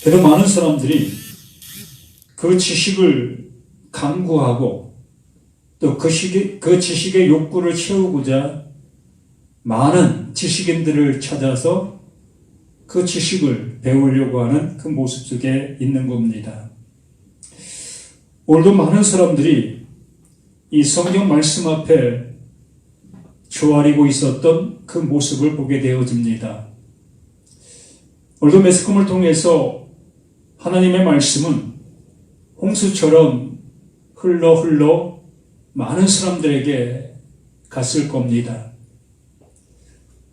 그래도 많은 사람들이 그 지식을 강구하고 또 그 지식의 욕구를 채우고자 많은 지식인들을 찾아서 그 지식을 배우려고 하는 그 모습 속에 있는 겁니다. 오늘도 많은 사람들이 이 성경 말씀 앞에 조아리고 있었던 그 모습을 보게 되어집니다. 오늘도 매스컴을 통해서 하나님의 말씀은 홍수처럼 흘러 많은 사람들에게 갔을 겁니다.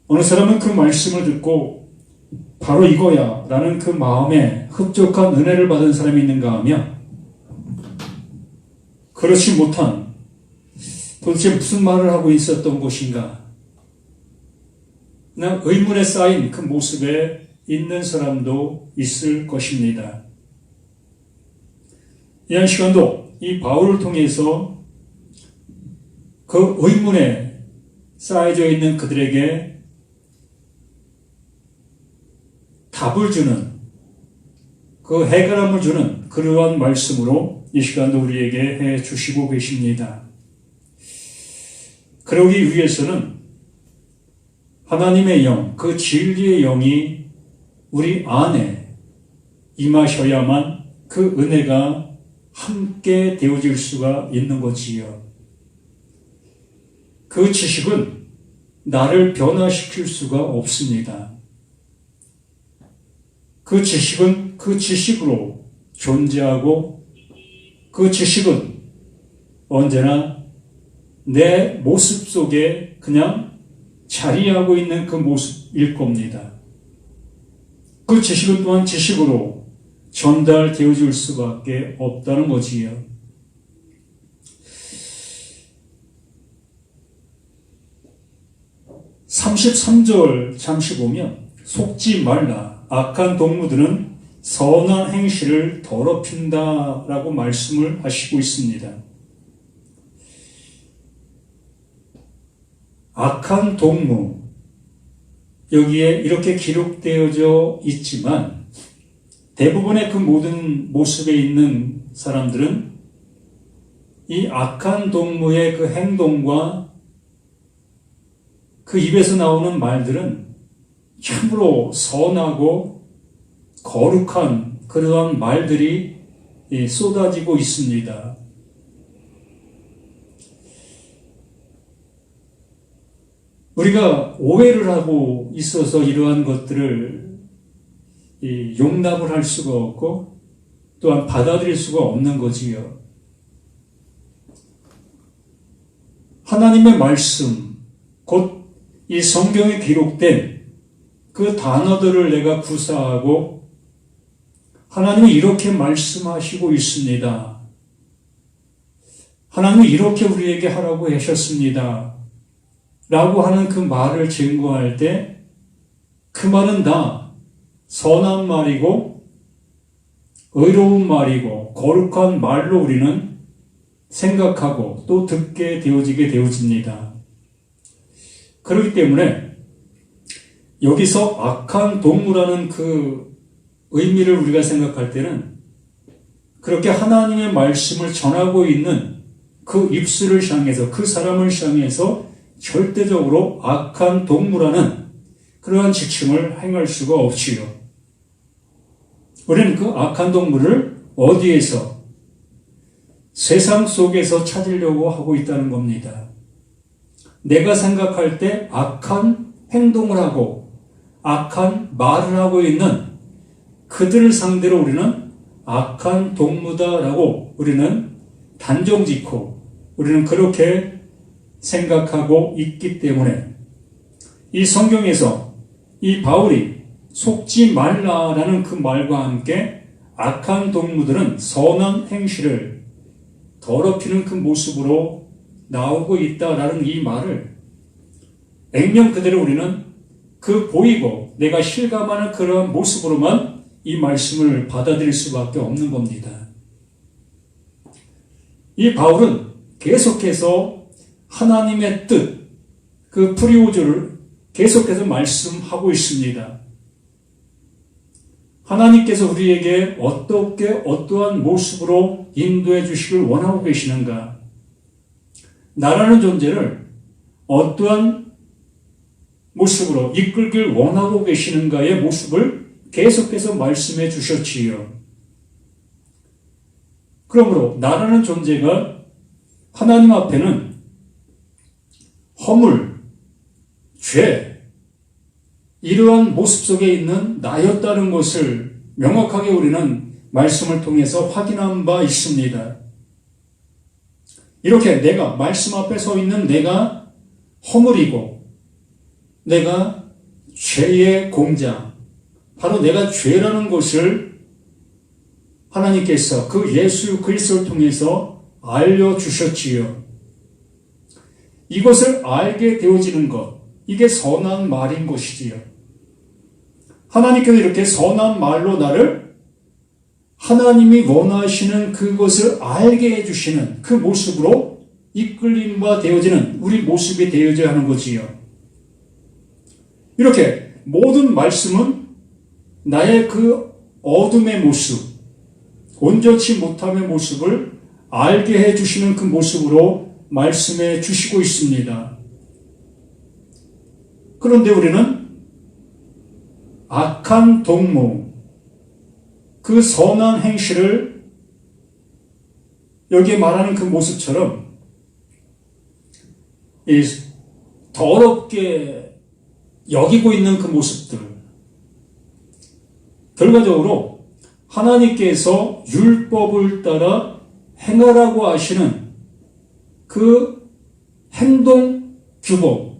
어느 사람은 그 말씀을 듣고 바로 이거야 라는 그 마음에 흡족한 은혜를 받은 사람이 있는가 하면 그렇지 못한 도대체 무슨 말을 하고 있었던 것인가 그냥 의문에 쌓인 그 모습에 있는 사람도 있을 것입니다. 이한 시간도 이 바울을 통해서 그 의문에 쌓여져 있는 그들에게 답을 주는 그 해결함을 주는 그러한 말씀으로 이 시간도 우리에게 해 주시고 계십니다. 그러기 위해서는 하나님의 영, 그 진리의 영이 우리 안에 임하셔야만 그 은혜가 함께 되어질 수가 있는 거지요. 그 지식은 나를 변화시킬 수가 없습니다. 그 지식은 그 지식으로 존재하고 그 지식은 언제나 내 모습 속에 그냥 자리하고 있는 그 모습일 겁니다. 그 지식은 또한 지식으로 전달되어질 수밖에 없다는 거지요. 33절 잠시 보면 속지 말라. 악한 동무들은 선한 행실을 더럽힌다 라고 말씀을 하시고 있습니다. 악한 동무, 여기에 이렇게 기록되어져 있지만 대부분의 그 모든 모습에 있는 사람들은 이 악한 동무의 그 행동과 그 입에서 나오는 말들은 참으로 선하고 거룩한 그러한 말들이 쏟아지고 있습니다. 우리가 오해를 하고 있어서 이러한 것들을 용납을 할 수가 없고 또한 받아들일 수가 없는 거지요. 하나님의 말씀, 곧 이 성경에 기록된 그 단어들을 내가 구사하고 하나님이 이렇게 말씀하시고 있습니다. 하나님이 이렇게 우리에게 하라고 하셨습니다. 라고 하는 그 말을 증거할 때 그 말은 다 선한 말이고 의로운 말이고 거룩한 말로 우리는 생각하고 또 듣게 되어지게 되어집니다. 그렇기 때문에 여기서 악한 동무라는 그 의미를 우리가 생각할 때는 그렇게 하나님의 말씀을 전하고 있는 그 입술을 향해서 그 사람을 향해서 절대적으로 악한 동무라는 그러한 지칭을 행할 수가 없지요. 우리는 그 악한 동무를 어디에서? 세상 속에서 찾으려고 하고 있다는 겁니다. 내가 생각할 때 악한 행동을 하고 악한 말을 하고 있는 그들을 상대로 우리는 악한 동무다라고 우리는 단정 짓고 우리는 그렇게 생각하고 있기 때문에 이 성경에서 이 바울이 속지 말라라는 그 말과 함께 악한 동무들은 선한 행실을 더럽히는 그 모습으로 나오고 있다라는 이 말을 액면 그대로 우리는 그 보이고 내가 실감하는 그런 모습으로만 이 말씀을 받아들일 수밖에 없는 겁니다. 이 바울은 계속해서 하나님의 뜻, 그 프리오즈를 계속해서 말씀하고 있습니다. 하나님께서 우리에게 어떠한 모습으로 인도해 주시길 원하고 계시는가? 나라는 존재를 어떠한 모습으로 이끌길 원하고 계시는가의 모습을 계속해서 말씀해 주셨지요. 그러므로 나라는 존재가 하나님 앞에는 허물, 죄, 이러한 모습 속에 있는 나였다는 것을 명확하게 우리는 말씀을 통해서 확인한 바 있습니다. 이렇게 내가 말씀 앞에 서 있는 내가 허물이고 내가 죄의 공장, 바로 내가 죄라는 것을 하나님께서 그 예수 그리스도를 통해서 알려주셨지요. 이것을 알게 되어지는 것, 이게 선한 말인 것이지요. 하나님께서 이렇게 선한 말로 나를 하나님이 원하시는 그것을 알게 해주시는 그 모습으로 이끌림과 되어지는 우리 모습이 되어져야 하는 거지요. 이렇게 모든 말씀은 나의 그 어둠의 모습, 온전치 못함의 모습을 알게 해주시는 그 모습으로 말씀해 주시고 있습니다. 그런데 우리는 악한 동무, 그 선한 행실을 여기에 말하는 그 모습처럼 더럽게 여기고 있는 그 모습들, 결과적으로 하나님께서 율법을 따라 행하라고 하시는 그 행동 규범,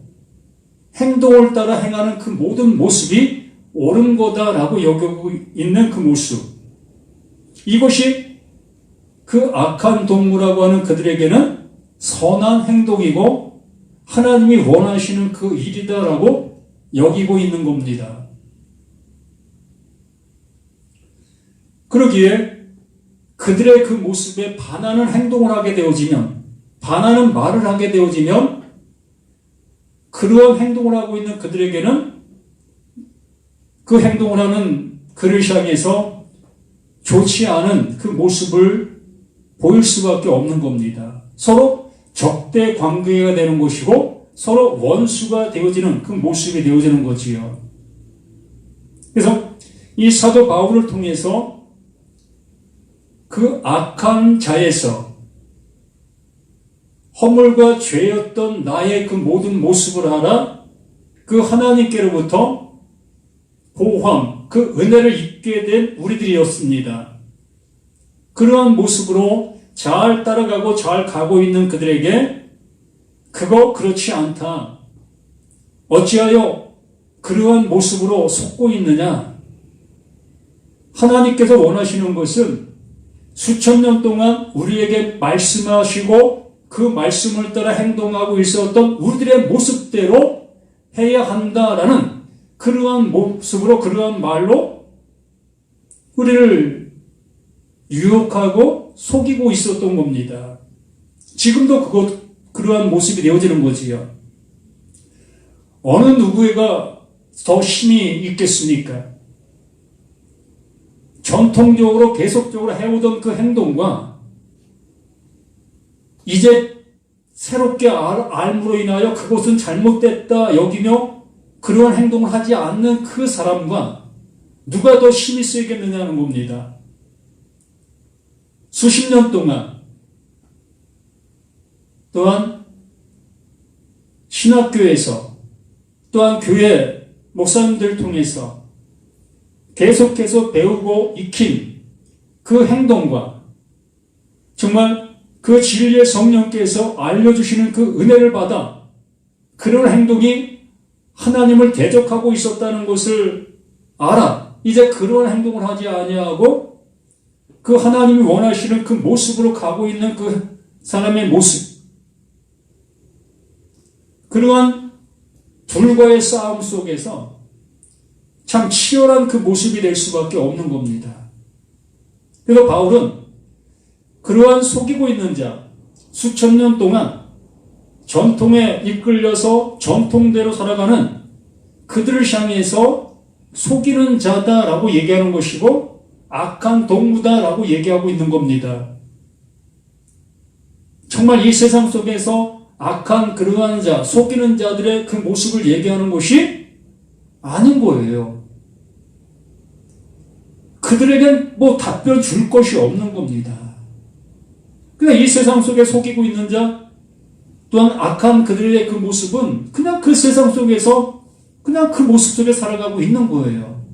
행동을 따라 행하는 그 모든 모습이 옳은 거다라고 여기고 있는 그 모습, 이것이 그 악한 동무라고 하는 그들에게는 선한 행동이고 하나님이 원하시는 그 일이다라고 여기고 있는 겁니다. 그러기에 그들의 그 모습에 반하는 행동을 하게 되어지면, 반하는 말을 하게 되어지면 그러한 행동을 하고 있는 그들에게는 그 행동을 하는 그를 향해서 좋지 않은 그 모습을 보일 수밖에 없는 겁니다. 서로 적대 관계가 되는 것이고 서로 원수가 되어지는 그 모습이 되어지는 거지요. 그래서 이 사도 바울을 통해서 그 악한 자에서 허물과 죄였던 나의 그 모든 모습을 알아 그 하나님께로부터 보호함, 그 은혜를 입게 된 우리들이었습니다. 그러한 모습으로 잘 따라가고 잘 가고 있는 그들에게 그거 그렇지 않다. 어찌하여 그러한 모습으로 속고 있느냐? 하나님께서 원하시는 것은 수천 년 동안 우리에게 말씀하시고 그 말씀을 따라 행동하고 있었던 우리들의 모습대로 해야 한다라는 그러한 모습으로, 그러한 말로 우리를 유혹하고 속이고 있었던 겁니다. 지금도 그러한 모습이 되어지는 거지요. 어느 누구에가 더 힘이 있겠습니까? 전통적으로 계속적으로 해오던 그 행동과 이제 새롭게 알므로 인하여 그것은 잘못됐다 여기며 그러한 행동을 하지 않는 그 사람과 누가 더 힘이 세겠느냐는 겁니다. 수십 년 동안 또한 신학교에서 또한 교회 목사님들 통해서 계속해서 배우고 익힌 그 행동과 정말 그 진리의 성령께서 알려주시는 그 은혜를 받아 그런 행동이 하나님을 대적하고 있었다는 것을 알아. 이제 그런 행동을 하지 아니하고 그 하나님이 원하시는 그 모습으로 가고 있는 그 사람의 모습, 그러한 둘과의 싸움 속에서 참 치열한 그 모습이 될 수밖에 없는 겁니다. 그래서 바울은 그러한 속이고 있는 자, 수천 년 동안 전통에 이끌려서 전통대로 살아가는 그들을 향해서 속이는 자다라고 얘기하는 것이고 악한 동무다라고 얘기하고 있는 겁니다. 정말 이 세상 속에서 악한 그러한 자, 속이는 자들의 그 모습을 얘기하는 것이 아닌 거예요. 그들에겐 뭐 답변 줄 것이 없는 겁니다. 그냥 이 세상 속에 속이고 있는 자, 또한 악한 그들의 그 모습은 그냥 그 세상 속에서 그냥 그 모습 속에 살아가고 있는 거예요.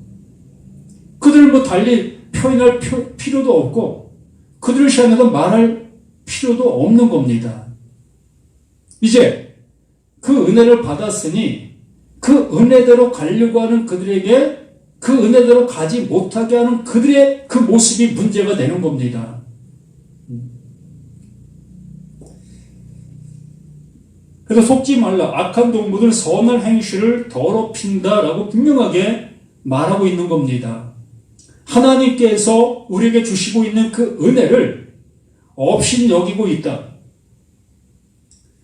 그들을 뭐 달리 표현할 필요도 없고 그들을 향해서 말할 필요도 없는 겁니다. 이제 그 은혜를 받았으니 그 은혜대로 가려고 하는 그들에게 그 은혜대로 가지 못하게 하는 그들의 그 모습이 문제가 되는 겁니다. 그래서 속지 말라. 악한 동무들 선한 행실을 더럽힌다라고 분명하게 말하고 있는 겁니다. 하나님께서 우리에게 주시고 있는 그 은혜를 없인 여기고 있다.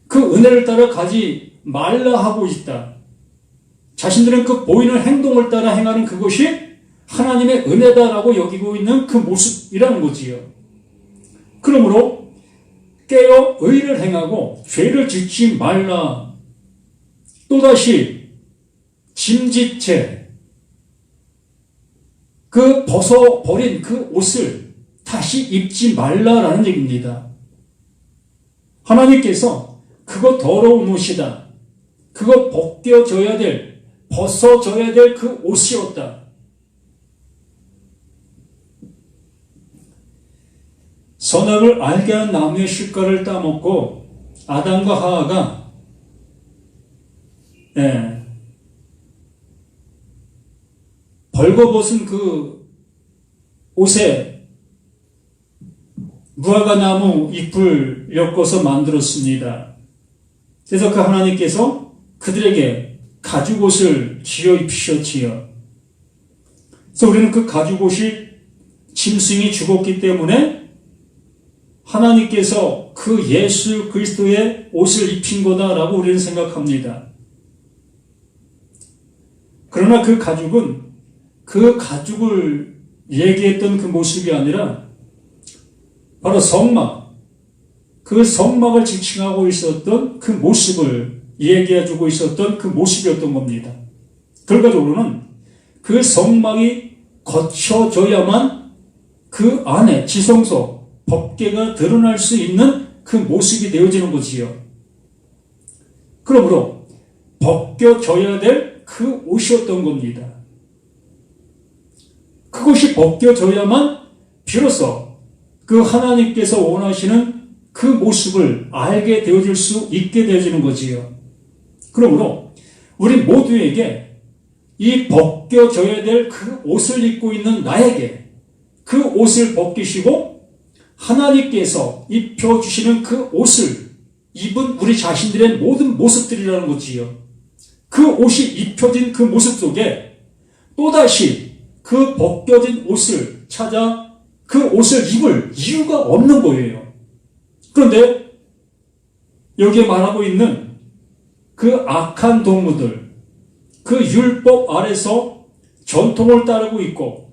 그 은혜를 따라 가지 말라 하고 있다. 자신들은 그 보이는 행동을 따라 행하는 그것이 하나님의 은혜다라고 여기고 있는 그 모습이라는 거지요. 그러므로 깨어 의를 행하고 죄를 짓지 말라. 또다시 짐짓채 그 벗어버린 그 옷을 다시 입지 말라라는 얘기입니다. 하나님께서 그거 더러운 옷이다. 그거 벗겨져야 될, 벗어져야 될 그 옷이었다. 선악을 알게 한 나무의 실과를 따먹고 아담과 하와가 벌거벗은 그 옷에 무화과 나무 잎을 엮어서 만들었습니다. 그래서 그 하나님께서 그들에게 가죽옷을 지어 입히셨지요. 그래서 우리는 그 가죽옷이 짐승이 죽었기 때문에 하나님께서 그 예수 그리스도의 옷을 입힌 거다라고 우리는 생각합니다. 그러나 그 가죽은 그 가죽을 얘기했던 그 모습이 아니라 바로 성막, 그 성막을 지칭하고 있었던 그 모습을 얘기해주고 있었던 그 모습이었던 겁니다. 결과적으로는 그 성막이 거쳐져야만 그 안에 지성소, 법궤가 드러날 수 있는 그 모습이 되어지는 거지요. 그러므로 벗겨져야 될 그 옷이었던 겁니다. 그것이 벗겨져야만 비로소 그 하나님께서 원하시는 그 모습을 알게 되어질 수 있게 되어지는 거지요. 그러므로 우리 모두에게 이 벗겨져야 될 그 옷을 입고 있는 나에게 그 옷을 벗기시고 하나님께서 입혀주시는 그 옷을 입은 우리 자신들의 모든 모습들이라는 거지요. 그 옷이 입혀진 그 모습 속에 또다시 그 벗겨진 옷을 찾아 그 옷을 입을 이유가 없는 거예요. 그런데 여기에 말하고 있는 그 악한 동무들, 그 율법 아래서 전통을 따르고 있고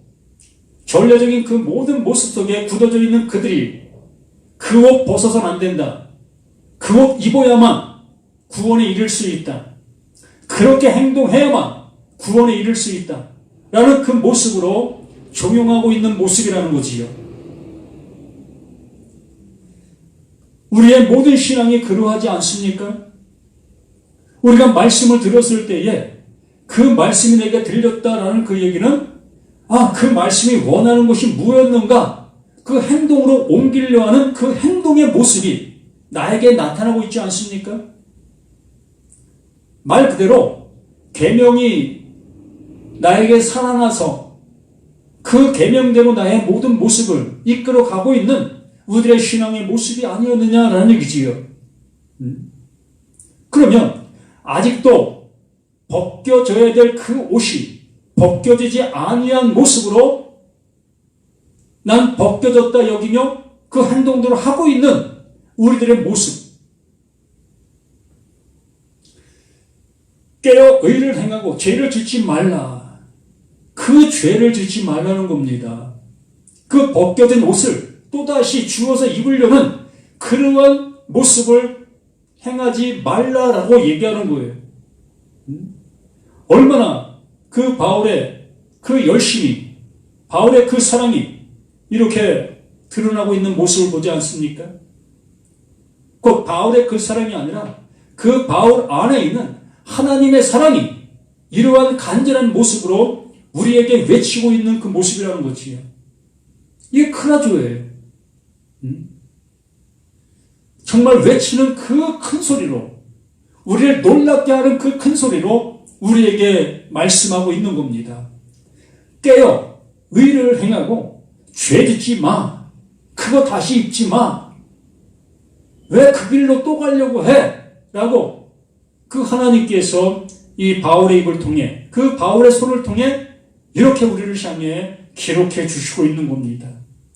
전례적인 그 모든 모습 속에 굳어져 있는 그들이 그 옷 벗어서는 안 된다. 그 옷 입어야만 구원에 이를 수 있다. 그렇게 행동해야만 구원에 이를 수 있다. 라는 그 모습으로 종용하고 있는 모습이라는 거지요. 우리의 모든 신앙이 그러하지 않습니까? 우리가 말씀을 들었을 때에 그 말씀이 내게 들렸다라는 그 얘기는 그 말씀이 원하는 것이 무엇였는가? 그 행동으로 옮기려 하는 그 행동의 모습이 나에게 나타나고 있지 않습니까? 말 그대로 계명이 나에게 살아나서 그 계명대로 나의 모든 모습을 이끌어가고 있는 우리들의 신앙의 모습이 아니었느냐라는 얘기지요. 그러면 아직도 벗겨져야 될 그 옷이 벗겨지지 아니한 모습으로 난 벗겨졌다 여기며 그 행동들을 하고 있는 우리들의 모습. 깨어 의를 행하고 죄를 짓지 말라. 그 죄를 짓지 말라는 겁니다. 그 벗겨진 옷을 또다시 주워서 입으려는 그러한 모습을 행하지 말라라고 얘기하는 거예요. 얼마나 그 바울의 그 열심이, 바울의 그 사랑이 이렇게 드러나고 있는 모습을 보지 않습니까? 곧 바울의 그 사랑이 아니라 그 바울 안에 있는 하나님의 사랑이 이러한 간절한 모습으로 우리에게 외치고 있는 그 모습이라는 거지요. 이게 크라조예요. 정말 외치는 그 큰 소리로, 우리를 놀랍게 하는 그 큰 소리로 우리에게 말씀하고 있는 겁니다. 깨어 의를 행하고 죄 짓지 마. 그거 다시 입지 마. 왜 그 길로 또 가려고 해? 라고 그 하나님께서 이 바울의 입을 통해, 그 바울의 손을 통해 이렇게 우리를 향해 기록해 주시고 있는 겁니다.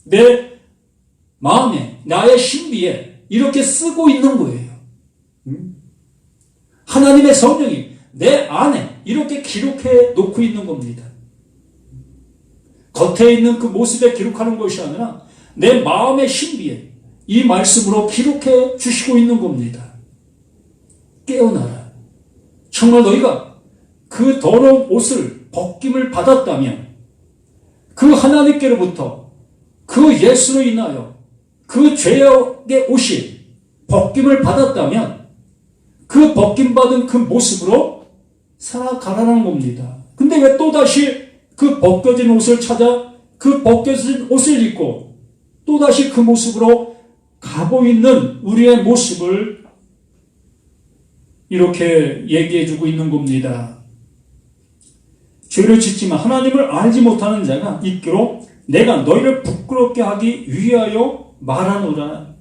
내 마음에, 나의 신비에 이렇게 쓰고 있는 거예요. 하나님의 성령이 내 안에 이렇게 기록해 놓고 있는 겁니다. 겉에 있는 그 모습에 기록하는 것이 아니라 내 마음의 신비에 이 말씀으로 기록해 주시고 있는 겁니다. 깨어나라. 정말 너희가 그 더러운 옷을 벗김을 받았다면, 그 하나님께로부터 그 예수로 인하여 그 죄의 옷이 벗김을 받았다면 그 벗김받은 그 모습으로 살아가라는 겁니다. 근데 왜 또다시 그 벗겨진 옷을 찾아 그 벗겨진 옷을 입고 또다시 그 모습으로 가고 있는 우리의 모습을 이렇게 얘기해주고 있는 겁니다. 죄를 짓지만 하나님을 알지 못하는 자가 있기로 내가 너희를 부끄럽게 하기 위하여 말하노라.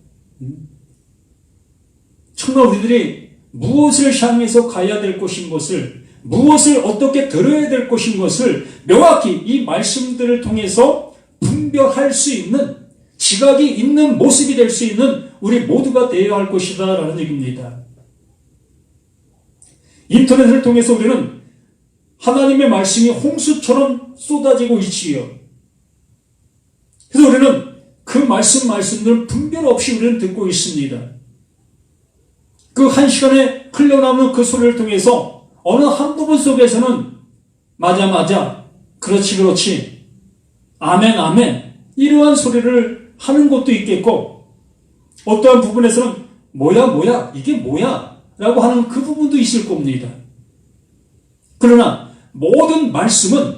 정말 우리들이 무엇을 향해서 가야 될 것인 것을, 무엇을 어떻게 들어야 될 것인 것을 명확히 이 말씀들을 통해서 분별할 수 있는, 지각이 있는 모습이 될 수 있는 우리 모두가 되어야 할 것이다 라는 얘기입니다. 인터넷을 통해서 우리는 하나님의 말씀이 홍수처럼 쏟아지고 있지요. 그래서 우리는 그 말씀들을 분별 없이 우리는 듣고 있습니다. 그 한 시간에 흘러나오는 그 소리를 통해서 어느 한 부분 속에서는 맞아, 그렇지, 아멘, 이러한 소리를 하는 것도 있겠고, 어떠한 부분에서는 뭐야, 이게 뭐야? 라고 하는 그 부분도 있을 겁니다. 그러나 모든 말씀은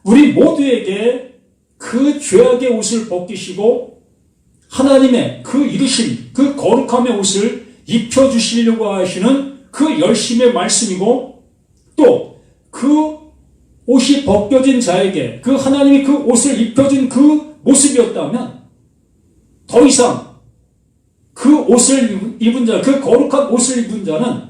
우리 모두에게 그 죄악의 옷을 벗기시고 하나님의 그 이르심, 그 거룩함의 옷을 입혀주시려고 하시는 그 열심의 말씀이고, 또 그 옷이 벗겨진 자에게 그 하나님이 그 옷을 입혀준 그 모습이었다면 더 이상 그 옷을 입은 자, 그 거룩한 옷을 입은 자는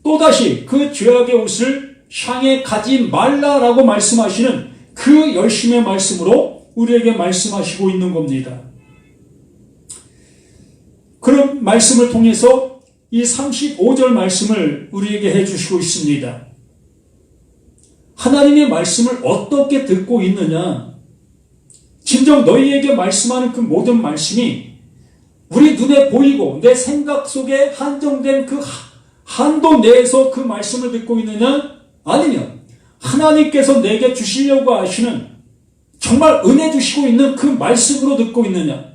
또다시 그 죄악의 옷을 향해 가지 말라라고 말씀하시는 그 열심의 말씀으로 우리에게 말씀하시고 있는 겁니다. 그런 말씀을 통해서 이 35절 말씀을 우리에게 해주시고 있습니다. 하나님의 말씀을 어떻게 듣고 있느냐? 진정 너희에게 말씀하는 그 모든 말씀이 우리 눈에 보이고 내 생각 속에 한정된 그 한도 내에서 그 말씀을 듣고 있느냐? 아니면 하나님께서 내게 주시려고 하시는 정말 은혜 주시고 있는 그 말씀으로 듣고 있느냐?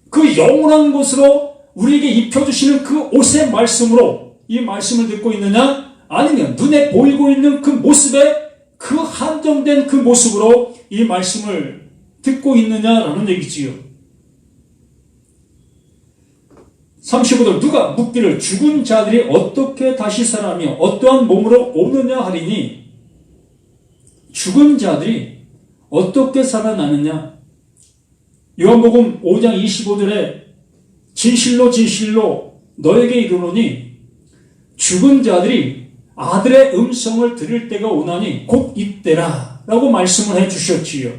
그 영원한 것으로 우리에게 입혀주시는 그 옷의 말씀으로 이 말씀을 듣고 있느냐? 아니면 눈에 보이고 있는 그 모습에 그 한정된 그 모습으로 이 말씀을 듣고 있느냐라는 얘기지요. 35절 누가 묻기를 죽은 자들이 어떻게 다시 살아나며 어떠한 몸으로 오느냐 하리니, 죽은 자들이 어떻게 살아나느냐? 요한복음 5장 25절에 진실로 너에게 이르노니 죽은 자들이 아들의 음성을 들을 때가 오나니 곧 이때라 라고 말씀을 해주셨지요.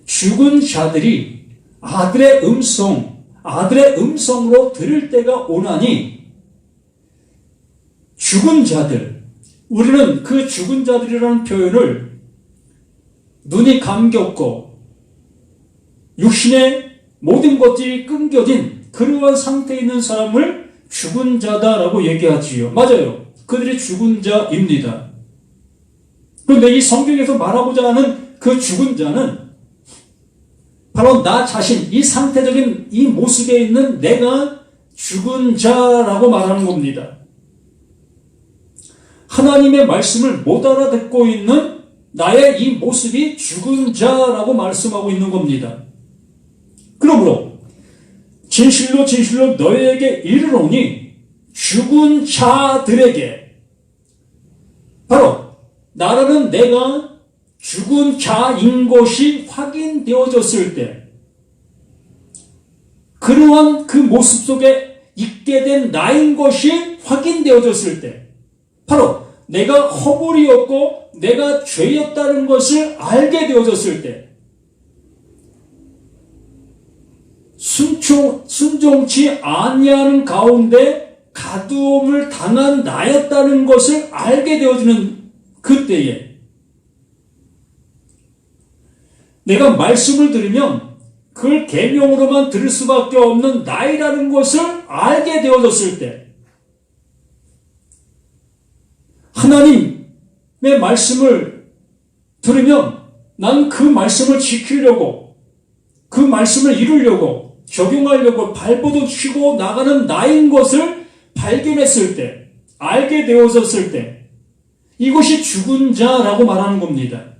죽은 자들이 아들의 음성으로 들을 때가 오나니, 죽은 자들, 우리는 그 죽은 자들이라는 표현을 눈이 감겼고 육신의 모든 것들이 끊겨진 그러한 상태에 있는 사람을 죽은 자다라고 얘기하지요. 맞아요. 그들이 죽은 자입니다. 그런데 이 성경에서 말하고자 하는 그 죽은 자는 바로 나 자신, 이 상태적인 이 모습에 있는 내가 죽은 자라고 말하는 겁니다. 하나님의 말씀을 못 알아듣고 있는 나의 이 모습이 죽은 자라고 말씀하고 있는 겁니다. 그러므로 진실로 진실로 너희에게 이르노니 죽은 자들에게 바로 나라는 내가 죽은 자인 것이 확인되어졌을 때 그러한 그 모습 속에 있게 된 나인 것이 확인되어졌을 때 바로 내가 허물이었고 내가 죄였다는 것을 알게 되어졌을 때 순종치 아니하는 가운데 가두움을 당한 나였다는 것을 알게 되어지는 그때에 내가 말씀을 들으면 그걸 계명으로만 들을 수밖에 없는 나이라는 것을 알게 되어졌을 때 하나님의 말씀을 들으면 난 그 말씀을 지키려고 그 말씀을 이루려고 적용하려고 발버둥 치고 나가는 나인 것을 발견했을 때 알게 되어졌을 때 이것이 죽은 자라고 말하는 겁니다.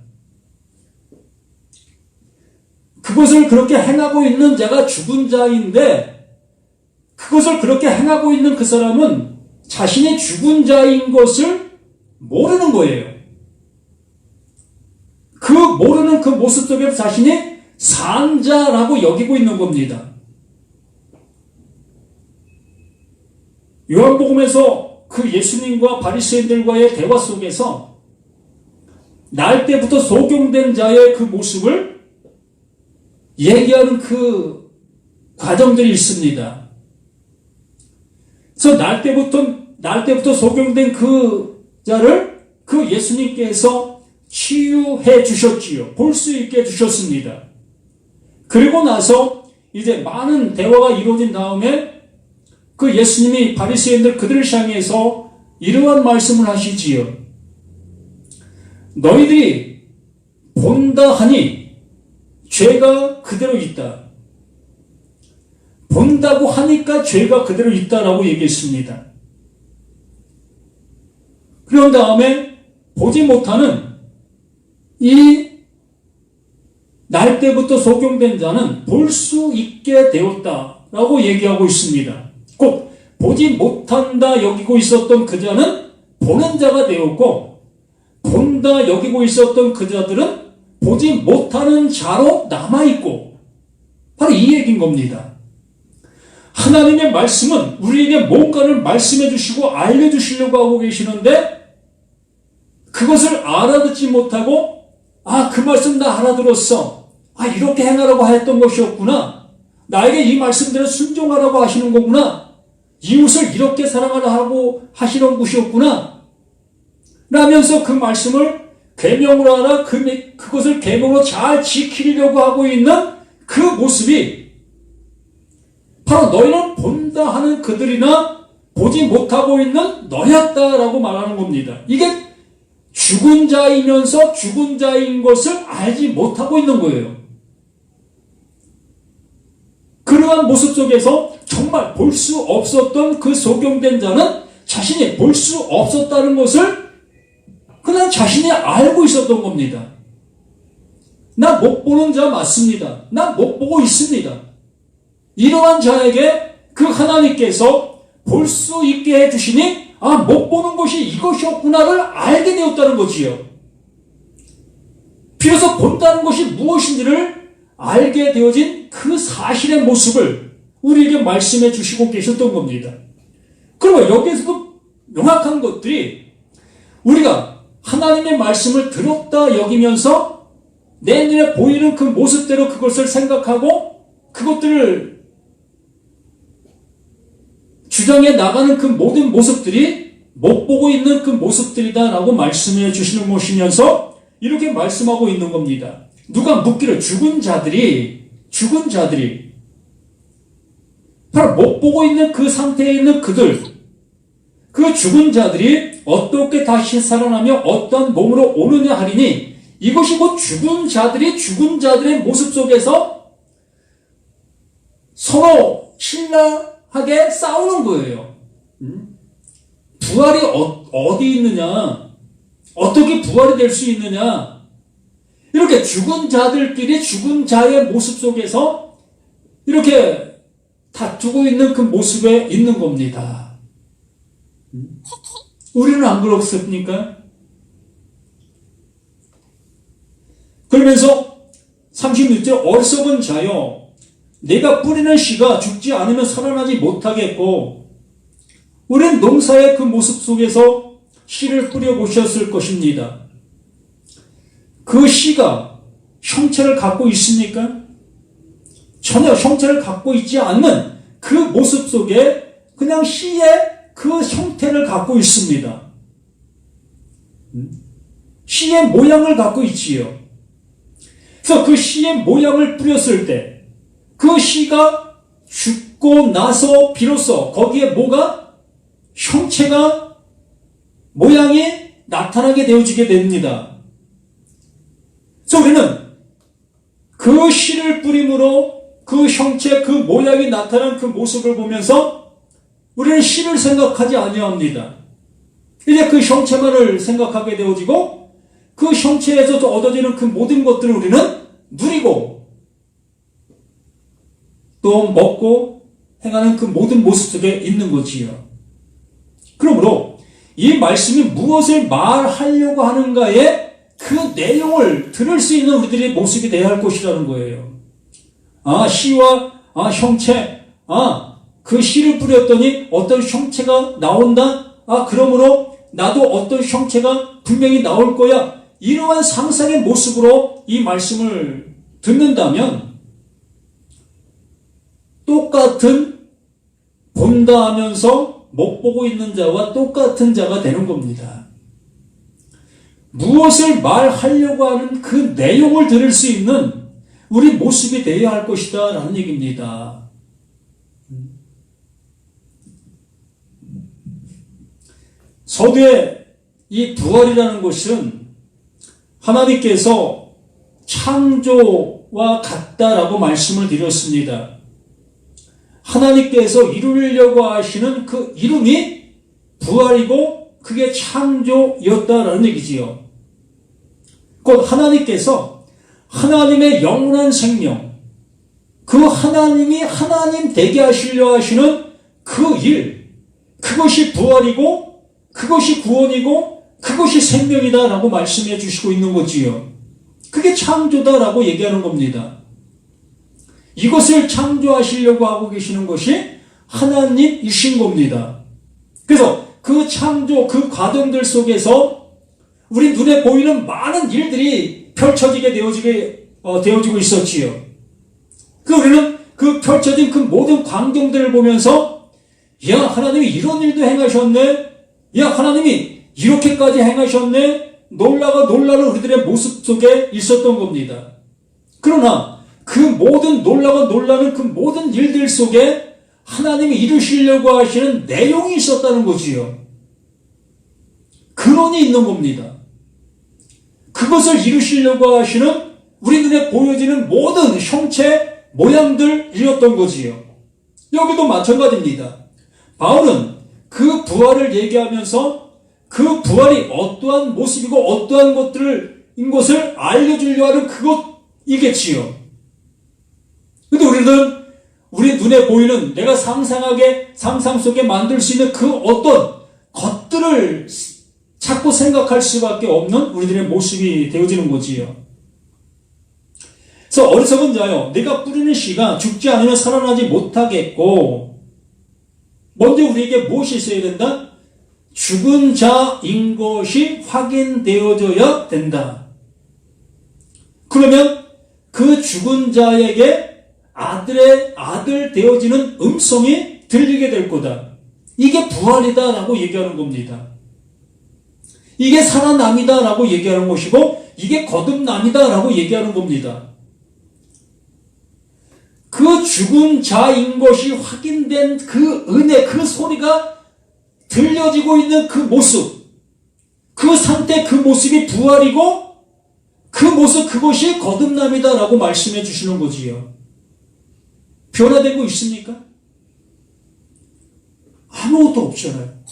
그것을 그렇게 행하고 있는 자가 죽은 자인데 그것을 그렇게 행하고 있는 그 사람은 자신이 죽은 자인 것을 모르는 거예요. 그 모르는 그 모습 속에 자신이 산 자라고 여기고 있는 겁니다. 요한복음에서 그 예수님과 바리새인들과의 대화 속에서 날 때부터 소경된 자의 그 모습을 얘기하는 그 과정들이 있습니다. 그래서 날 때부터 소경된 그 자를 그 예수님께서 치유해 주셨지요. 볼 수 있게 해주셨습니다. 그리고 나서 이제 많은 대화가 이루어진 다음에 그 예수님이 바리새인들 그들을 향해서 이러한 말씀을 하시지요. 너희들이 본다 하니 죄가 그대로 있다. 본다고 하니까 죄가 그대로 있다라고 얘기했습니다. 그런 다음에 보지 못하는 이 날 때부터 소경된 자는 볼 수 있게 되었다라고 얘기하고 있습니다. 꼭 보지 못한다 여기고 있었던 그 자는 보는 자가 되었고 본다 여기고 있었던 그 자들은 보지 못하는 자로 남아있고 바로 이 얘기인 겁니다. 하나님의 말씀은 우리에게 뭔가를 말씀해 주시고 알려주시려고 하고 계시는데 그것을 알아듣지 못하고 그 말씀 나 알아들었어. 이렇게 행하라고 했던 것이었구나. 나에게 이 말씀대로 순종하라고 하시는 거구나. 이웃을 이렇게 사랑하라고 하시는 것이었구나. 라면서 그 말씀을 계명으로 하라 그것을 계명으로 잘 지키려고 하고 있는 그 모습이 바로 너희는 본다 하는 그들이나 보지 못하고 있는 너였다라고 말하는 겁니다. 이게 죽은 자이면서 죽은 자인 것을 알지 못하고 있는 거예요. 그러한 모습 속에서 정말 볼 수 없었던 그 소경된 자는 자신이 볼 수 없었다는 것을 그냥 자신이 알고 있었던 겁니다. 나 못 보는 자 맞습니다. 나 못 보고 있습니다. 이러한 자에게 그 하나님께서 볼 수 있게 해주시니 못 보는 것이 이것이었구나를 알게 되었다는 거지요. 비로소 본다는 것이 무엇인지를 알게 되어진 그 사실의 모습을 우리에게 말씀해 주시고 계셨던 겁니다. 그리고 여기에서도 명확한 것들이 우리가 하나님의 말씀을 들었다 여기면서 내 눈에 보이는 그 모습대로 그것을 생각하고 그것들을 주장해 나가는 그 모든 모습들이 못 보고 있는 그 모습들이다라고 말씀해 주시는 것이면서 이렇게 말씀하고 있는 겁니다. 누가 묻기를 죽은 자들이 바로 못 보고 있는 그 상태에 있는 그들, 그 죽은 자들이 어떻게 다시 살아나며 어떤 몸으로 오느냐 하리니 이것이 곧 죽은 자들이 죽은 자들의 모습 속에서 서로 신랄하게 싸우는 거예요. 부활이 어디 있느냐? 어떻게 부활이 될 수 있느냐? 이렇게 죽은 자들끼리 죽은 자의 모습 속에서 이렇게 다투고 있는 그 모습에 있는 겁니다. 우리는 안 그렇습니까? 그러면서 36절 어리석은 자여 내가 뿌리는 씨가 죽지 않으면 살아나지 못하겠고 우린 농사의 그 모습 속에서 씨를 뿌려보셨을 것입니다. 그 씨가 형체를 갖고 있습니까? 전혀 형체를 갖고 있지 않는 그 모습 속에 그냥 씨의 그 형태를 갖고 있습니다. 씨의 모양을 갖고 있지요. 그래서 그 씨의 모양을 뿌렸을 때 그 씨가 죽고 나서 비로소 거기에 뭐가 형체가 모양이 나타나게 되어지게 됩니다. 그래서 우리는 그 씨를 뿌림으로 그 형체, 그 모양이 나타난 그 모습을 보면서 우리는 씨를 생각하지 아니합니다. 이제 그 형체만을 생각하게 되어지고 그 형체에서 얻어지는 그 모든 것들을 우리는 누리고 또 먹고 행하는 그 모든 모습 속에 있는 거지요. 그러므로 이 말씀이 무엇을 말하려고 하는가에 그 내용을 들을 수 있는 우리들의 모습이 되어야 할 것이라는 거예요. 씨와 형체, 그 씨를 뿌렸더니 어떤 형체가 나온다. 그러므로 나도 어떤 형체가 분명히 나올 거야. 이러한 상상의 모습으로 이 말씀을 듣는다면 똑같은 본다 하면서 못 보고 있는 자와 똑같은 자가 되는 겁니다. 무엇을 말하려고 하는 그 내용을 들을 수 있는 우리 모습이 되어야 할 것이다 라는 얘기입니다. 서두에 이 부활이라는 것은 하나님께서 창조와 같다라고 말씀을 드렸습니다. 하나님께서 이루려고 하시는 그 이름이 부활이고 그게 창조였다라는 얘기지요. 곧 하나님께서 하나님의 영원한 생명, 그 하나님이 하나님 되게 하시려 하시는 그 일, 그것이 부활이고 그것이 구원이고 그것이 생명이다라고 말씀해 주시고 있는 거지요. 그게 창조다라고 얘기하는 겁니다. 이것을 창조하시려고 하고 계시는 것이 하나님이신 겁니다. 그래서 그 창조, 그 과정들 속에서 우리 눈에 보이는 많은 일들이 펼쳐지게 되어지고 있었지요. 우리는 그 펼쳐진 그 모든 광경들을 보면서 야, 하나님이 이런 일도 행하셨네. 야, 하나님이 이렇게까지 행하셨네. 놀라는 우리들의 모습 속에 있었던 겁니다. 그러나 그 모든 놀라는 그 모든 일들 속에 하나님이 이루시려고 하시는 내용이 있었다는 거지요. 근원이 있는 겁니다. 그것을 이루시려고 하시는 우리 눈에 보여지는 모든 형체, 모양들이었던 거지요. 여기도 마찬가지입니다. 바울은 그 부활을 얘기하면서 그 부활이 어떠한 모습이고 어떠한 것들인 것을 알려주려 하는 그것이겠지요. 근데 우리는 우리 눈에 보이는 내가 상상 속에 만들 수 있는 그 어떤 것들을 자꾸 생각할 수밖에 없는 우리들의 모습이 되어지는 거지요. 그래서 어리석은 자여, 내가 뿌리는 씨가 죽지 않으면 살아나지 못하겠고, 먼저 우리에게 무엇이 있어야 된다? 죽은 자인 것이 확인되어져야 된다. 그러면 그 죽은 자에게 아들 되어지는 음성이 들리게 될 거다. 이게 부활이다라고 얘기하는 겁니다. 이게 살아남이다라고 얘기하는 것이고 이게 거듭남이다라고 얘기하는 겁니다. 그 죽은 자인 것이 확인된 그 은혜, 그 소리가 들려지고 있는 그 모습, 그 상태, 그 모습이 부활이고 그 모습, 그것이 거듭남이다라고 말씀해 주시는 거지요. 변화되고 있습니까? 아무것도 없잖아요.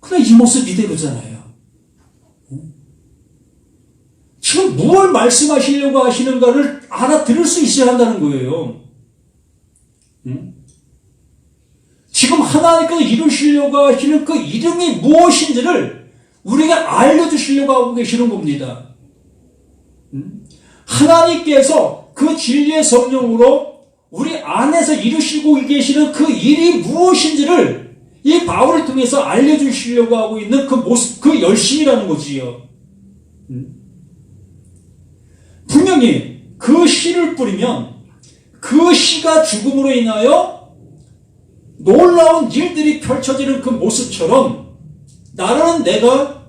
그냥 이 모습 이대로잖아요. 지금 무엇을 말씀하시려고 하시는가를 알아들을 수 있어야 한다는 거예요. 지금 하나님께서 이루시려고 하시는 그 이름이 무엇인지를 우리에게 알려주시려고 하고 계시는 겁니다. 하나님께서 그 진리의 성령으로 우리 안에서 이루시고 계시는 그 일이 무엇인지를 이 바울을 통해서 알려주시려고 하고 있는 그 모습, 그 열심이라는 거지요. 분명히 그 씨를 뿌리면 그 씨가 죽음으로 인하여 놀라운 일들이 펼쳐지는 그 모습처럼 나는 내가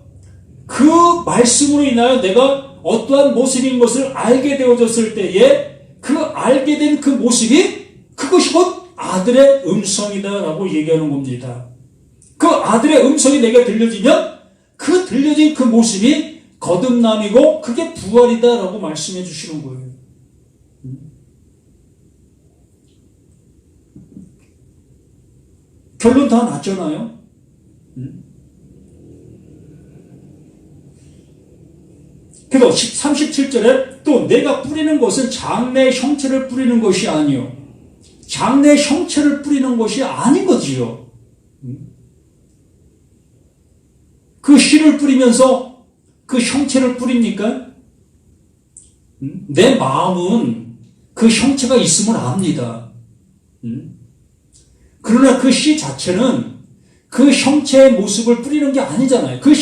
그 말씀으로 인하여 내가 어떠한 모습인 것을 알게 되어졌을 때에 그 알게 된 그 모습이 그것이 곧 아들의 음성이다라고 얘기하는 겁니다. 그 아들의 음성이 내게 들려지면 그 들려진 그 모습이 거듭남이고 그게 부활이다라고 말씀해 주시는 거예요. 결론 다 났잖아요. 그래서 37절에 또 내가 뿌리는 것은 장래의 형체를 뿌리는 것이 아니요. 장래의 형체를 뿌리는 것이 아닌 거지요. 그 씨를 뿌리면서 그 형체를 뿌립니까? 내 마음은 그 형체가 있음을 압니다. 그러나 그 씨 자체는 그 형체의 모습을 뿌리는 게 아니잖아요. 그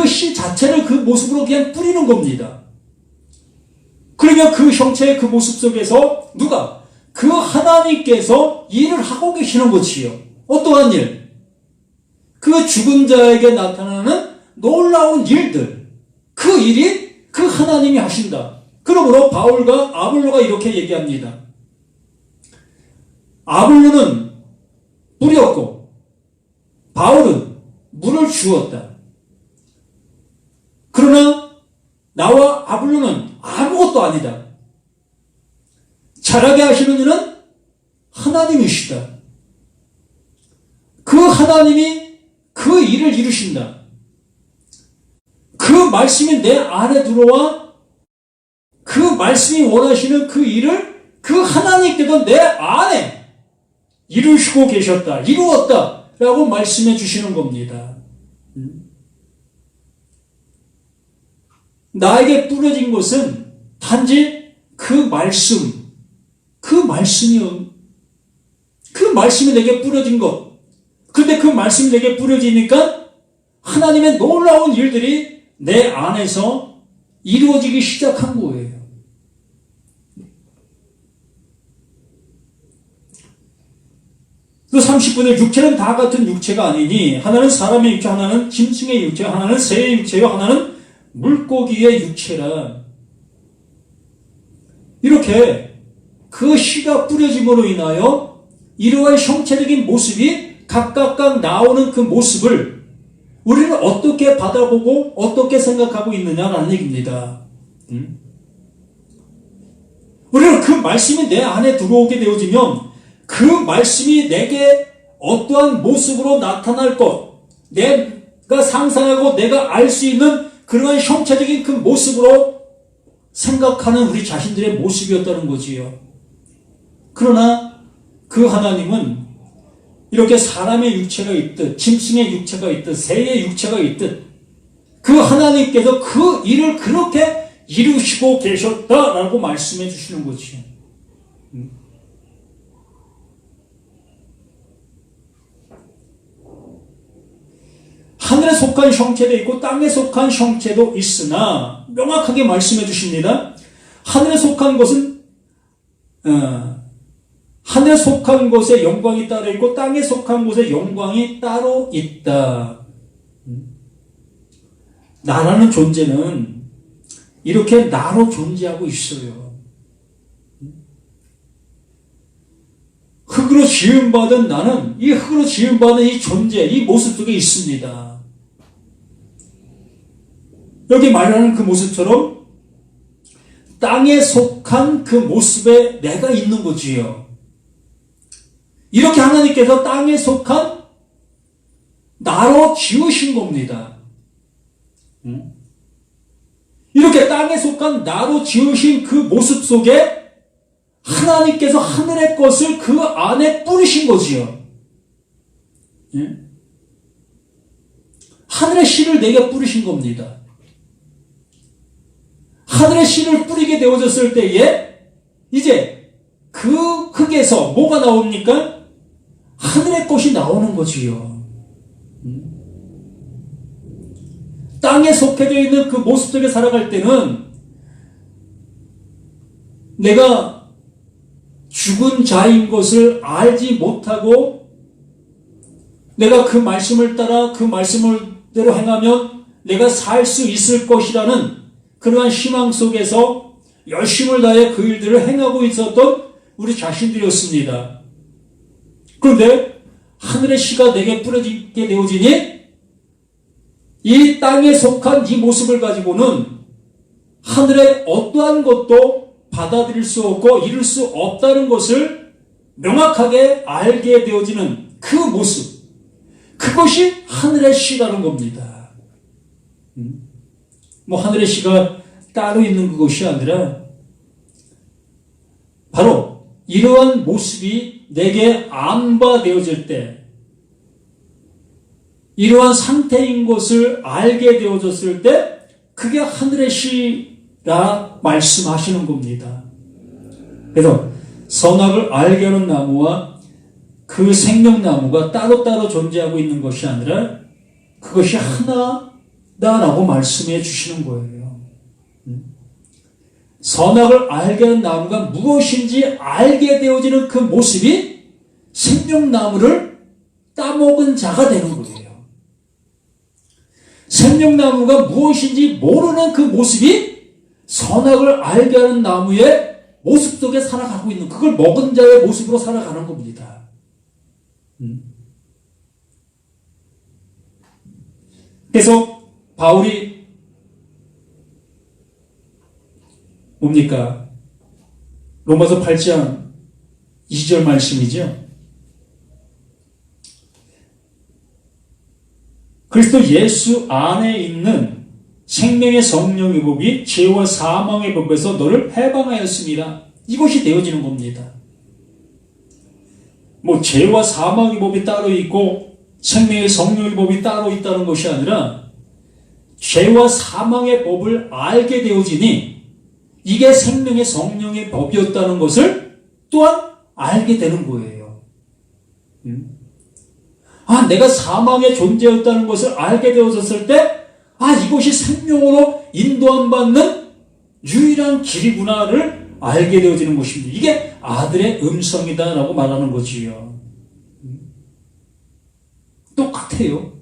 씨 자체를 그 모습으로 그냥 뿌리는 겁니다. 그러면 그 형체의 그 모습 속에서 누가? 그 하나님께서 일을 하고 계시는 것이요. 어떠한 일? 그 죽은 자에게 나타나는 놀라운 일들. 그 일이 그 하나님이 하신다. 그러므로 바울과 아볼로가 이렇게 얘기합니다. 아볼로는 뿌렸고 바울은 물을 주었다. 그러나 나와 아볼로는 아무것도 아니다. 자라게 하시는 이는 하나님이시다. 그 하나님이 그 일을 이루신다. 그 말씀이 내 안에 들어와 그 말씀이 원하시는 그 일을 그 하나님께서 내 안에 이루시고 계셨다. 이루었다. 라고 말씀해 주시는 겁니다. 나에게 뿌려진 것은 단지 그 말씀, 그 말씀이요. 그 말씀이 내게 뿌려진 것. 근데 그 말씀이 내게 뿌려지니까 하나님의 놀라운 일들이 내 안에서 이루어지기 시작한 거예요. 그 30분의 육체는 다 같은 육체가 아니니 하나는 사람의 육체, 하나는 짐승의 육체, 하나는 새의 육체요, 하나는 물고기의 육체라. 이렇게 그 씨가 뿌려짐으로 인하여 이러한 형체적인 모습이 각각 나오는 그 모습을 우리는 어떻게 받아보고 어떻게 생각하고 있느냐라는 얘기입니다. 우리는 그 말씀이 내 안에 들어오게 되어지면 그 말씀이 내게 어떠한 모습으로 나타날 것, 내가 상상하고 내가 알 수 있는 그러한 형체적인 그 모습으로 생각하는 우리 자신들의 모습이었다는 거지요. 그러나 그 하나님은 이렇게 사람의 육체가 있듯, 짐승의 육체가 있듯, 새의 육체가 있듯 그 하나님께서 그 일을 그렇게 이루시고 계셨다라고 말씀해 주시는 거지요. 하늘에 속한 형체도 있고 땅에 속한 형체도 있으나 명확하게 말씀해 주십니다. 하늘에 속한 것은 하늘에 속한 곳에 영광이 따로 있고 땅에 속한 곳에 영광이 따로 있다. 나라는 존재는 이렇게 나로 존재하고 있어요. 흙으로 지음받은 나는 이 흙으로 지음받은 이 존재, 이 모습 속에 있습니다. 여기 말하는 그 모습처럼 땅에 속한 그 모습에 내가 있는 거지요. 이렇게 하나님께서 땅에 속한 나로 지으신 겁니다. 이렇게 땅에 속한 나로 지으신 그 모습 속에 하나님께서 하늘의 것을 그 안에 뿌리신 거지요. 하늘의 씨를 내게 뿌리신 겁니다. 하늘의 씨를 뿌리게 되어졌을 때에 이제 그 흙에서 뭐가 나옵니까? 하늘의 것이 나오는 거지요. 땅에 속해져 있는 그 모습 속에 살아갈 때는 내가 죽은 자인 것을 알지 못하고 내가 그 말씀을 따라 그 말씀대로 행하면 내가 살 수 있을 것이라는 그러한 희망 속에서 열심을 다해 그 일들을 행하고 있었던 우리 자신들이었습니다. 그런데 하늘의 씨가 내게 뿌려지게 되어지니 이 땅에 속한 이 모습을 가지고는 하늘의 어떠한 것도 받아들일 수 없고 이룰 수 없다는 것을 명확하게 알게 되어지는 그 모습, 그것이 하늘의 씨라는 겁니다. 하늘의 씨가 따로 있는 그것이 아니라 바로 이러한 모습이 내게 안바되어질 때, 이러한 상태인 것을 알게 되어졌을 때 그게 하늘의 씨라 말씀하시는 겁니다. 그래서 선악을 알게 하는 나무와 그 생명나무가 따로따로 존재하고 있는 것이 아니라 그것이 하나다라고 말씀해 주시는 거예요. 선악을 알게 하는 나무가 무엇인지 알게 되어지는 그 모습이 생명나무를 따먹은 자가 되는 거예요. 생명나무가 무엇인지 모르는 그 모습이 선악을 알게 하는 나무의 모습 속에 살아가고 있는, 그걸 먹은 자의 모습으로 살아가는 겁니다. 그래서 바울이 뭡니까? 로마서 8장 2절 말씀이죠. 그리스도 예수 안에 있는 생명의 성령의 법이 죄와 사망의 법에서 너를 해방하였습니다. 이것이 되어지는 겁니다. 죄와 사망의 법이 따로 있고 생명의 성령의 법이 따로 있다는 것이 아니라 죄와 사망의 법을 알게 되어지니 이게 생명의 성령의 법이었다는 것을 또한 알게 되는 거예요. 내가 사망의 존재였다는 것을 알게 되어졌을 때, 이것이 생명으로 인도함 받는 유일한 길이구나를 알게 되어지는 것입니다. 이게 아들의 음성이다라고 말하는 거지요. 똑같아요.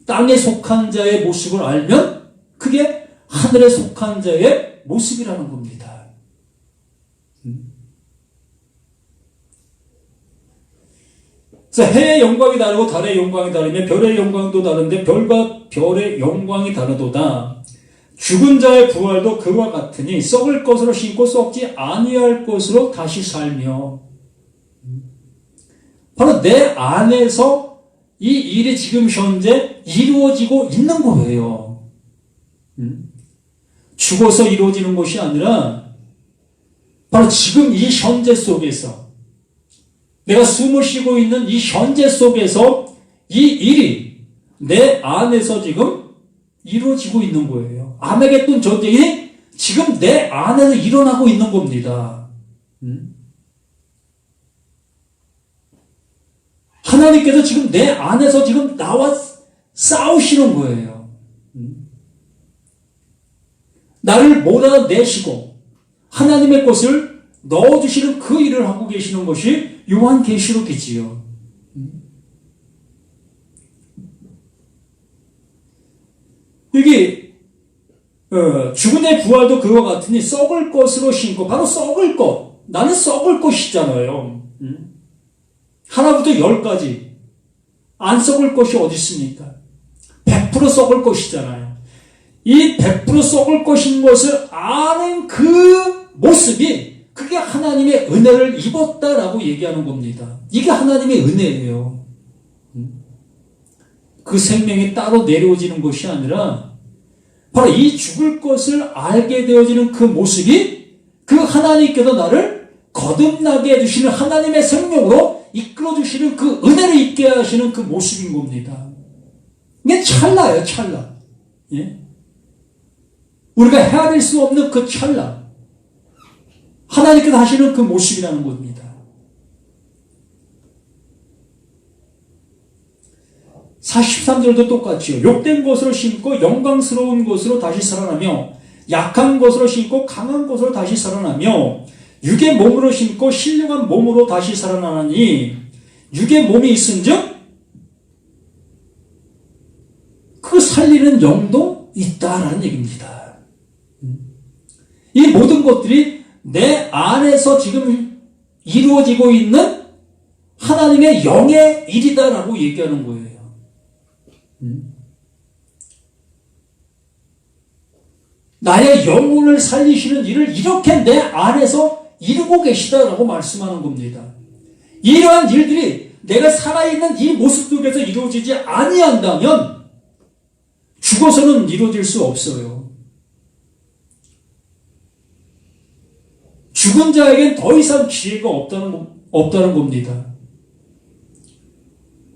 땅에 속한 자의 모습을 알면 그게 하늘에 속한 자의 모습이라는 겁니다. 그래서 해의 영광이 다르고 달의 영광이 다르며 별의 영광도 다른데 별과 별의 영광이 다르도다. 죽은 자의 부활도 그와 같으니 썩을 것으로 심고 썩지 아니할 것으로 다시 살며. 바로 내 안에서 이 일이 지금 현재 이루어지고 있는 거예요. 죽어서 이루어지는 것이 아니라 바로 지금 이 현재 속에서, 내가 숨을 쉬고 있는 이 현재 속에서 이 일이 내 안에서 지금 이루어지고 있는 거예요. 아메겟돈 전쟁이 지금 내 안에서 일어나고 있는 겁니다. 하나님께서 지금 내 안에서 지금 나와 싸우시는 거예요. 나를 몰아내시고 하나님의 것을 넣어주시는 그 일을 하고 계시는 것이 요한계시록이지요. 여기 죽은 의 부활도 그와 같으니 썩을 것으로 심고, 바로 썩을 것. 나는 썩을 것이잖아요. 하나부터 10까지 안 썩을 것이 어디 있습니까? 100% 썩을 것이잖아요. 이 100% 썩을 것인 것을 아는 그 모습이, 그게 하나님의 은혜를 입었다라고 얘기하는 겁니다. 이게 하나님의 은혜예요. 그 생명이 따로 내려오지는 것이 아니라 바로 이 죽을 것을 알게 되어지는 그 모습이, 그 하나님께서 나를 거듭나게 해주시는 하나님의 생명으로 이끌어주시는 그 은혜를 입게 하시는 그 모습인 겁니다. 이게 찰나예요, 찰나. 예? 우리가 헤아릴 수 없는 그 찰나. 하나님께서 하시는 그 모습이라는 겁니다. 43절도 똑같이요. 욕된 것으로 심고 영광스러운 것으로 다시 살아나며, 약한 것으로 심고 강한 것으로 다시 살아나며, 육의 몸으로 심고 신령한 몸으로 다시 살아나니, 육의 몸이 있은즉 그 살리는 영도 있다라는 얘기입니다. 이 모든 것들이 내 안에서 지금 이루어지고 있는 하나님의 영의 일이다라고 얘기하는 거예요. 나의 영혼을 살리시는 일을 이렇게 내 안에서 이루고 계시다라고 말씀하는 겁니다. 이러한 일들이 내가 살아있는 이 모습 속에서 이루어지지 아니한다면 죽어서는 이루어질 수 없어요. 죽은 자에겐 더 이상 기회가 없다는 겁니다.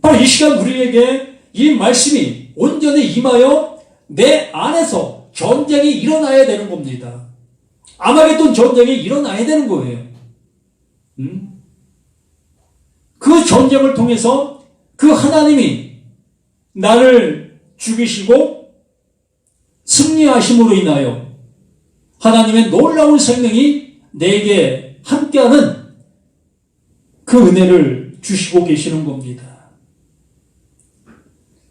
바로 이 시간 우리에게 이 말씀이 온전히 임하여 내 안에서 전쟁이 일어나야 되는 겁니다. 아마겟돈 전쟁이 일어나야 되는 거예요. 그 전쟁을 통해서 그 하나님이 나를 죽이시고 승리하심으로 인하여 하나님의 놀라운 생명이 내게 함께하는 그 은혜를 주시고 계시는 겁니다.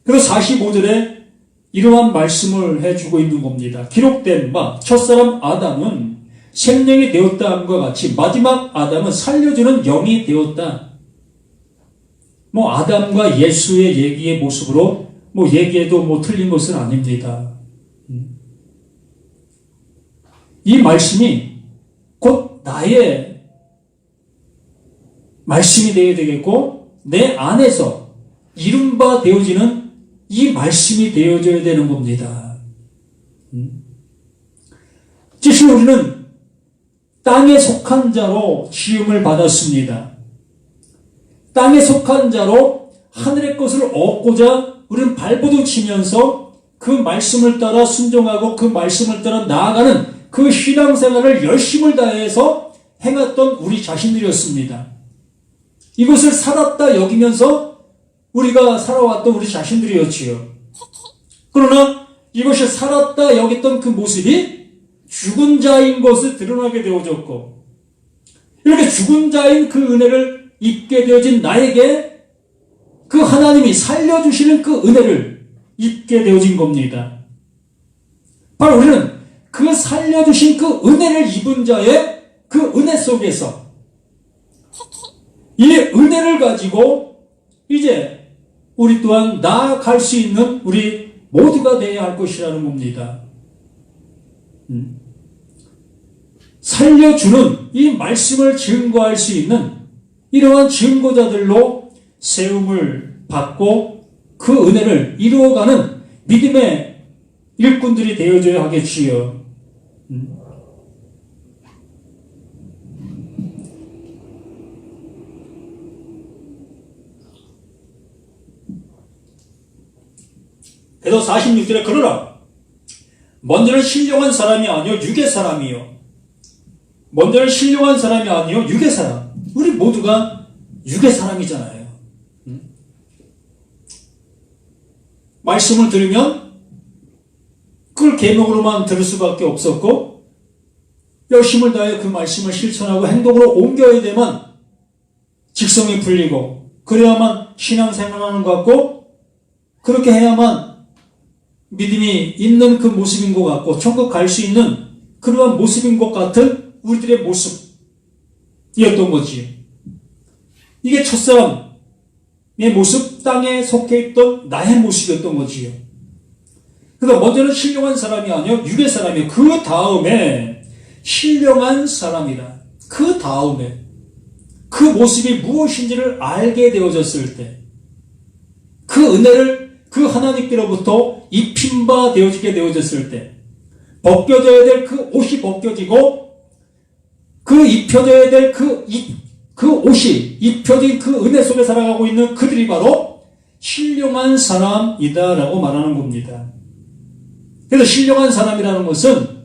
그래서 45절에 이러한 말씀을 해주고 있는 겁니다. 기록된 바 첫사람 아담은 생명이 되었다 함과 같이 마지막 아담은 살려주는 영이 되었다. 아담과 예수의 얘기의 모습으로 얘기해도 틀린 것은 아닙니다. 이 말씀이 곧 나의 말씀이 되어야 되겠고, 내 안에서 이룬바 되어지는 이 말씀이 되어져야 되는 겁니다. 지금 우리는 땅에 속한 자로 지음을 받았습니다. 땅에 속한 자로 하늘의 것을 얻고자 우리는 발버둥 치면서 그 말씀을 따라 순종하고 그 말씀을 따라 나아가는 그 신앙생활을 열심을 다해서 행했던 우리 자신들이었습니다. 이것을 살았다 여기면서 우리가 살아왔던 우리 자신들이었지요. 그러나 이것이 살았다 여겼던 그 모습이 죽은 자인 것을 드러나게 되어졌고, 이렇게 죽은 자인 그 은혜를 입게 되어진 나에게 그 하나님이 살려주시는 그 은혜를 입게 되어진 겁니다. 바로 우리는 그 살려주신 그 은혜를 입은 자의 그 은혜 속에서 이 은혜를 가지고 이제 우리 또한 나아갈 수 있는 우리 모두가 되어야 할 것이라는 겁니다. 살려주는 이 말씀을 증거할 수 있는 이러한 증거자들로 세움을 받고 그 은혜를 이루어가는 믿음의 일꾼들이 되어줘야 하겠지요. 그래서 46절에 그러라 먼저는 신령한 사람이 아니요 육의 사람이요. 먼저는 신령한 사람이 아니요 육의 사람. 우리 모두가 육의 사람이잖아요. 말씀을 들으면 그걸 계명으로만 들을 수밖에 없었고, 열심을 다해 그 말씀을 실천하고 행동으로 옮겨야 되면 직성이 풀리고 그래야만 신앙생활하는 것 같고 그렇게 해야만 믿음이 있는 그 모습인 것 같고 천국 갈 수 있는 그러한 모습인 것 같은 우리들의 모습이었던 거지. 이게 첫사람의 모습, 땅에 속해 있던 나의 모습이었던 거지요. 그러니까 먼저는 신령한 사람이 아니요 유대 사람이요. 그 다음에 신령한 사람이라. 그 다음에 그 모습이 무엇인지를 알게 되어졌을 때 그 은혜를 그 하나님께로부터 입힌 바 되어지게 되어졌을 때 벗겨져야 될 그 옷이 벗겨지고 그 입혀져야 될 그 옷이 입혀진 그 은혜 속에 살아가고 있는 그들이 바로 신령한 사람이다라고 말하는 겁니다. 그래서 신령한 사람이라는 것은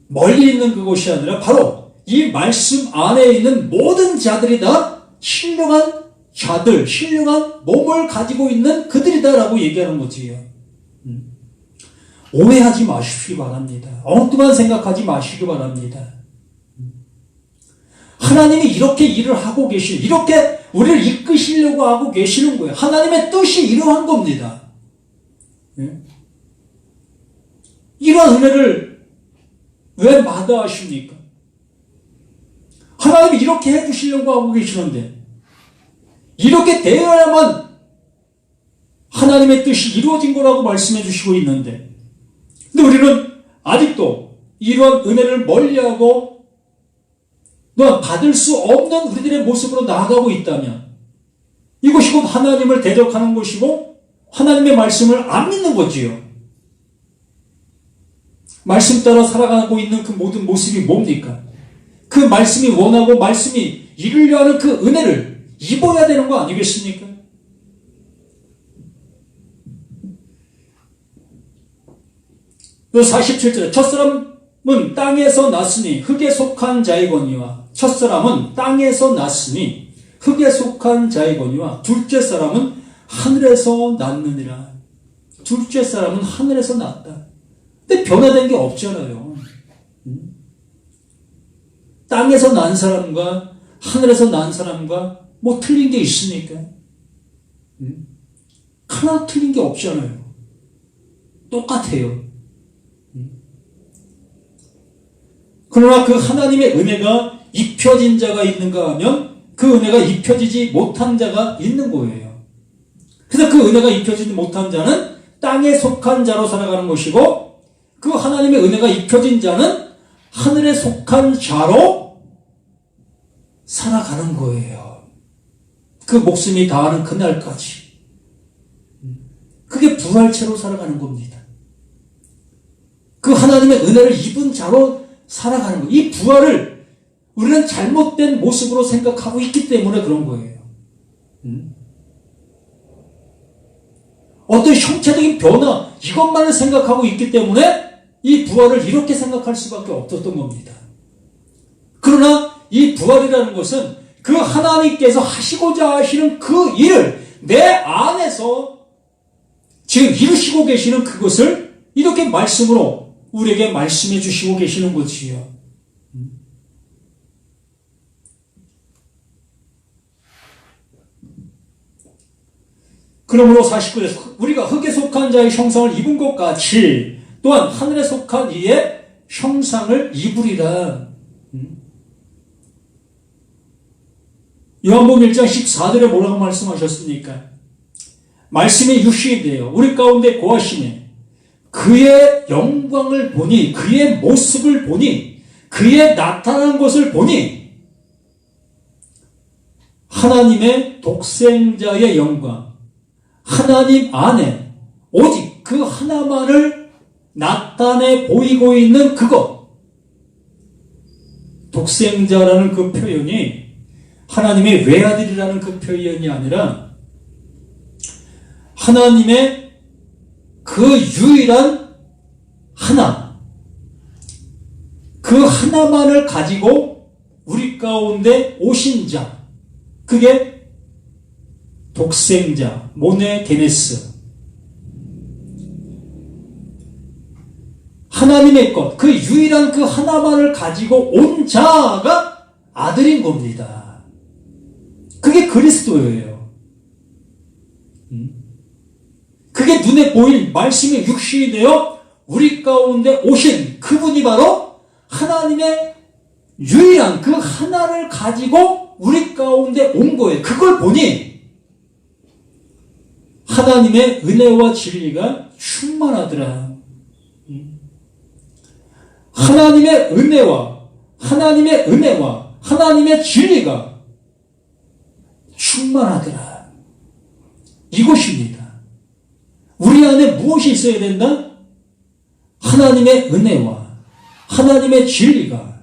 멀리 있는 그곳이 아니라 바로 이 말씀 안에 있는 모든 자들이 다 신령한 자들, 신령한 몸을 가지고 있는 그들이다라고 얘기하는 거지요. 오해하지 마시기 바랍니다. 엉뚱한 생각하지 마시기 바랍니다. 하나님이 이렇게 일을 하고 계시는, 이렇게 우리를 이끄시려고 하고 계시는 거예요. 하나님의 뜻이 이러한 겁니다. 이러한 은혜를 왜 마다하십니까? 하나님이 이렇게 해주시려고 하고 계시는데 이렇게 되어야만 하나님의 뜻이 이루어진 거라고 말씀해 주시고 있는데 근데 우리는 아직도 이러한 은혜를 멀리하고 또한 받을 수 없는 우리들의 모습으로 나아가고 있다면 이것이 곧 하나님을 대적하는 것이고 하나님의 말씀을 안 믿는 거지요. 말씀 따라 살아가고 있는 그 모든 모습이 뭡니까? 그 말씀이 원하고 말씀이 이루려 하는 그 은혜를 입어야 되는 거 아니겠습니까? 그 47절에 첫사람은 땅에서 났으니 흙에 속한 자이거니와 첫사람은 땅에서 났으니 흙에 속한 자이거니와 둘째 사람은 하늘에서 났느니라. 둘째 사람은 하늘에서 났다. 근데 변화된 게 없잖아요. 땅에서 난 사람과 하늘에서 난 사람과 뭐 틀린 게 있습니까? 하나 틀린 게 없잖아요. 똑같아요. 그러나 그 하나님의 은혜가 입혀진 자가 있는가 하면 그 은혜가 입혀지지 못한 자가 있는 거예요. 그래서 그 은혜가 입혀지지 못한 자는 땅에 속한 자로 살아가는 것이고 그 하나님의 은혜가 입혀진 자는 하늘에 속한 자로 살아가는 거예요. 그 목숨이 다하는 그날까지. 그게 부활체로 살아가는 겁니다. 그 하나님의 은혜를 입은 자로 살아가는 거예요. 이 부활을 우리는 잘못된 모습으로 생각하고 있기 때문에 그런 거예요. 어떤 형체적인 변화, 이것만을 생각하고 있기 때문에 이 부활을 이렇게 생각할 수밖에 없었던 겁니다. 그러나 이 부활이라는 것은 그 하나님께서 하시고자 하시는 그 일을 내 안에서 지금 이루시고 계시는 그것을 이렇게 말씀으로 우리에게 말씀해 주시고 계시는 것이요. 그러므로 49절에서 우리가 흙에 속한 자의 형상을 입은 것 같이 또한 하늘에 속한 이의 형상을 입으리라. 요한복음 1장 14절에 뭐라고 말씀하셨습니까? 말씀이 육신이 되어 우리 가운데 거하시니 그의 영광을 보니 그의 모습을 보니 그의 나타난 것을 보니 하나님의 독생자의 영광 하나님 안에 오직 그 하나만을 나타내 보이고 있는 그것 독생자라는 그 표현이 하나님의 외아들이라는 그 표현이 아니라 하나님의 그 유일한 하나 그 하나만을 가지고 우리 가운데 오신 자 그게 독생자 모네게네스 하나님의 것, 그 유일한 그 하나만을 가지고 온 자가 아들인 겁니다. 그게 그리스도예요. 그게 눈에 보인 말씀의 육신이 되어 우리 가운데 오신 그분이 바로 하나님의 유일한 그 하나를 가지고 우리 가운데 온 거예요. 그걸 보니 하나님의 은혜와 진리가 충만하더라. 하나님의 은혜와 하나님의 진리가 충만하더라. 이것입니다. 우리 안에 무엇이 있어야 된다? 하나님의 은혜와 하나님의 진리가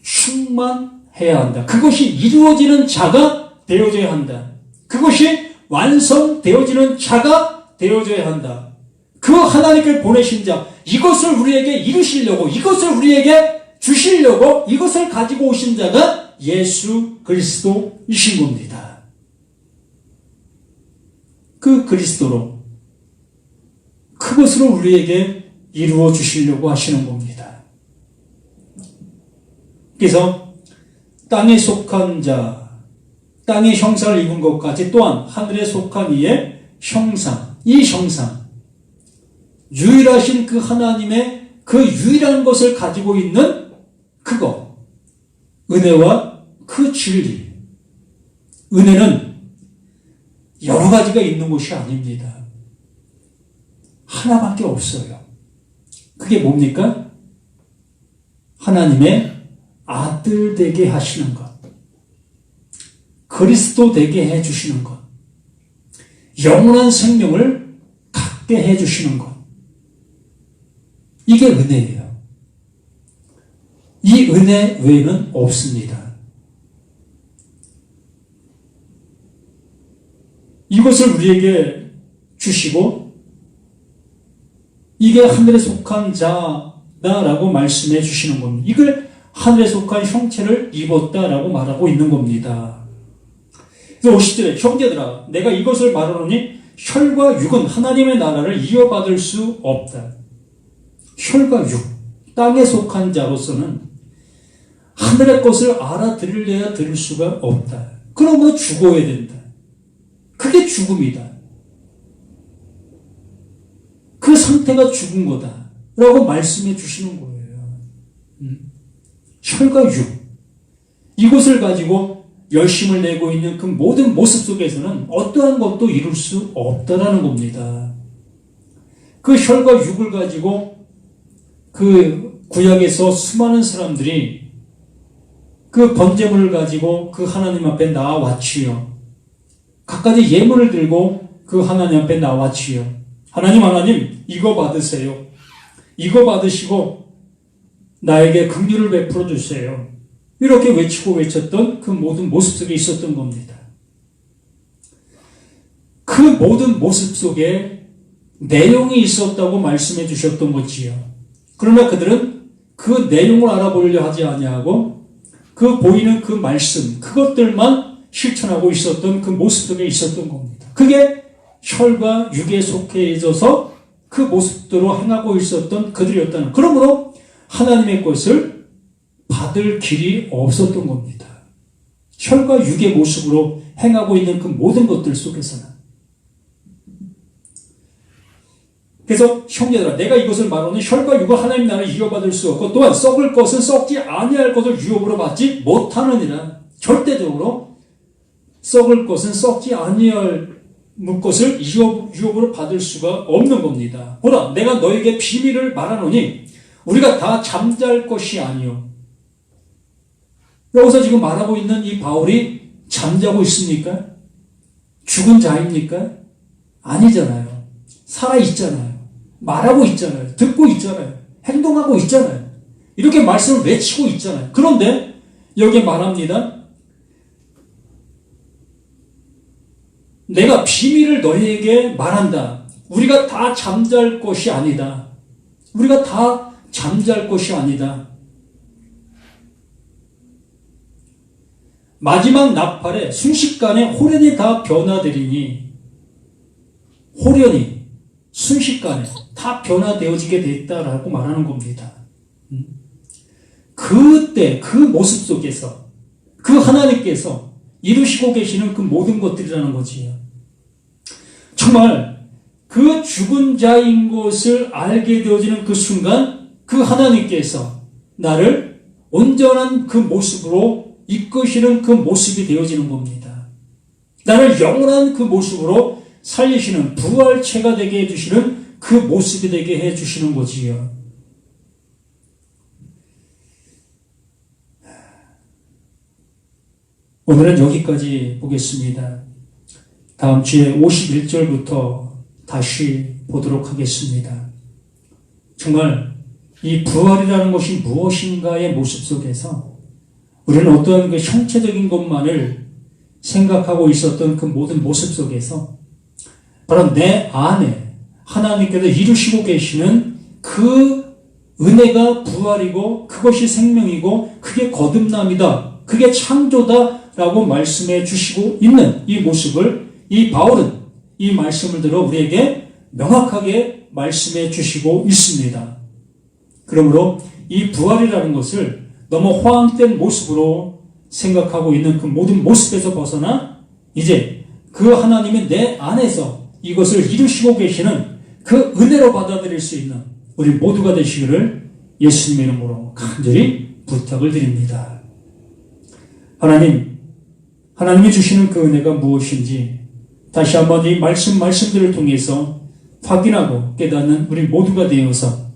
충만해야 한다. 그것이 이루어지는 자가 되어져야 한다. 그것이 완성되어지는 자가 되어져야 한다. 그 하나님께 보내신 자, 이것을 우리에게 이루시려고, 이것을 우리에게 주시려고 이것을 가지고 오신 자가 예수 그리스도이신 겁니다. 그 그리스도로 그것으로 우리에게 이루어 주시려고 하시는 겁니다. 그래서 땅에 속한 자, 땅의 형상을 입은 것까지 또한 하늘에 속한 이의 형상, 이 형상, 유일하신 그 하나님의 그 유일한 것을 가지고 있는 그거, 은혜와 그 진리. 은혜는 여러 가지가 있는 것이 아닙니다. 하나밖에 없어요. 그게 뭡니까? 하나님의 아들 되게 하시는 것, 그리스도 되게 해주시는 것, 영원한 생명을 갖게 해주시는 것, 이게 은혜예요. 이 은혜 외에는 없습니다. 이것을 우리에게 주시고 이게 하늘에 속한 자다라고 말씀해 주시는 겁니다. 이걸 하늘에 속한 형체를 입었다라고 말하고 있는 겁니다. 그래서 50절에 형제들아 내가 이것을 말하노니 혈과 육은 하나님의 나라를 이어받을 수 없다. 혈과 육, 땅에 속한 자로서는 하늘의 것을 알아들으려야 들을 수가 없다. 그러므로 죽어야 된다. 그게 죽음이다. 그 상태가 죽은 거다. 라고 말씀해 주시는 거예요. 혈과 육. 이것을 가지고 열심을 내고 있는 그 모든 모습 속에서는 어떠한 것도 이룰 수 없다라는 겁니다. 그 혈과 육을 가지고 그 구약에서 수많은 사람들이 그 번제물을 가지고 그 하나님 앞에 나아왔지요. 각가지 예물을 들고 그 하나님 앞에 나왔지요. 하나님 이거 받으세요. 이거 받으시고 나에게 긍휼을 베풀어 주세요. 이렇게 외치고 외쳤던 그 모든 모습 속에 있었던 겁니다. 그 모든 모습 속에 내용이 있었다고 말씀해 주셨던 거지요. 그러나 그들은 그 내용을 알아보려 하지 아니하고 그 보이는 그 말씀, 그것들만 실천하고 있었던 그 모습 속에 있었던 겁니다. 그게 혈과 육에 속해져서 그 모습대로 행하고 있었던 그들이었다는. 그러므로 하나님의 것을 받을 길이 없었던 겁니다. 혈과 육의 모습으로 행하고 있는 그 모든 것들 속에서는. 그래서 형제들아 내가 이것을 말하는 혈과 육은 하나님 나라를 이어받을 수 없고 또한 썩을 것은 썩지 아니할 것을 유업으로 받지 못하느니라. 절대적으로 썩을 것은 썩지 아니할 것을 유업으로 받을 수가 없는 겁니다. 보라 내가 너에게 비밀을 말하노니 우리가 다 잠잘 것이 아니요. 여기서 지금 말하고 있는 이 바울이 잠자고 있습니까? 죽은 자입니까? 아니잖아요. 살아있잖아요. 말하고 있잖아요. 듣고 있잖아요. 행동하고 있잖아요. 이렇게 말씀을 외치고 있잖아요. 그런데 여기에 말합니다. 내가 비밀을 너희에게 말한다. 우리가 다 잠잘 것이 아니다. 우리가 다 잠잘 것이 아니다. 마지막 나팔에 순식간에 호련이 다 변화되리니 호련이 순식간에 다 변화되어지게 됐다라고 말하는 겁니다. 그때 그 모습 속에서 그 하나님께서 이루시고 계시는 그 모든 것들이라는 거지요. 정말 그 죽은 자인 것을 알게 되어지는 그 순간 그 하나님께서 나를 온전한 그 모습으로 이끄시는 그 모습이 되어지는 겁니다. 나를 영원한 그 모습으로 살리시는 부활체가 되게 해주시는 그 모습이 되게 해주시는 거지요. 오늘은 여기까지 보겠습니다. 다음 주에 51절부터 다시 보도록 하겠습니다. 정말 이 부활이라는 것이 무엇인가의 모습 속에서 우리는 어떠한 그 형체적인 것만을 생각하고 있었던 그 모든 모습 속에서 바로 내 안에 하나님께서 이루시고 계시는 그 은혜가 부활이고 그것이 생명이고 그게 거듭남이다. 그게 창조다라고 말씀해 주시고 있는 이 모습을 이 바울은 이 말씀을 들어 우리에게 명확하게 말씀해 주시고 있습니다. 그러므로 이 부활이라는 것을 너무 허황된 모습으로 생각하고 있는 그 모든 모습에서 벗어나 이제 그 하나님이 내 안에서 이것을 이루시고 계시는 그 은혜로 받아들일 수 있는 우리 모두가 되시기를 예수님의 이름으로 간절히 부탁을 드립니다. 하나님이 주시는 그 은혜가 무엇인지 다시 한번 이 말씀들을 통해서 확인하고 깨닫는 우리 모두가 되어서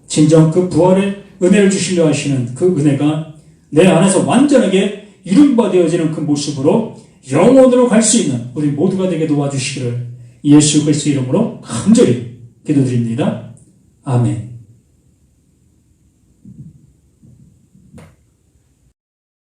진정 그 부활의 은혜를 주시려 하시는 그 은혜가 내 안에서 완전하게 이룬바되어지는 그 모습으로 영원으로 갈 수 있는 우리 모두가 되게 도와주시기를 예수 그리스도 이름으로 간절히 기도드립니다. 아멘.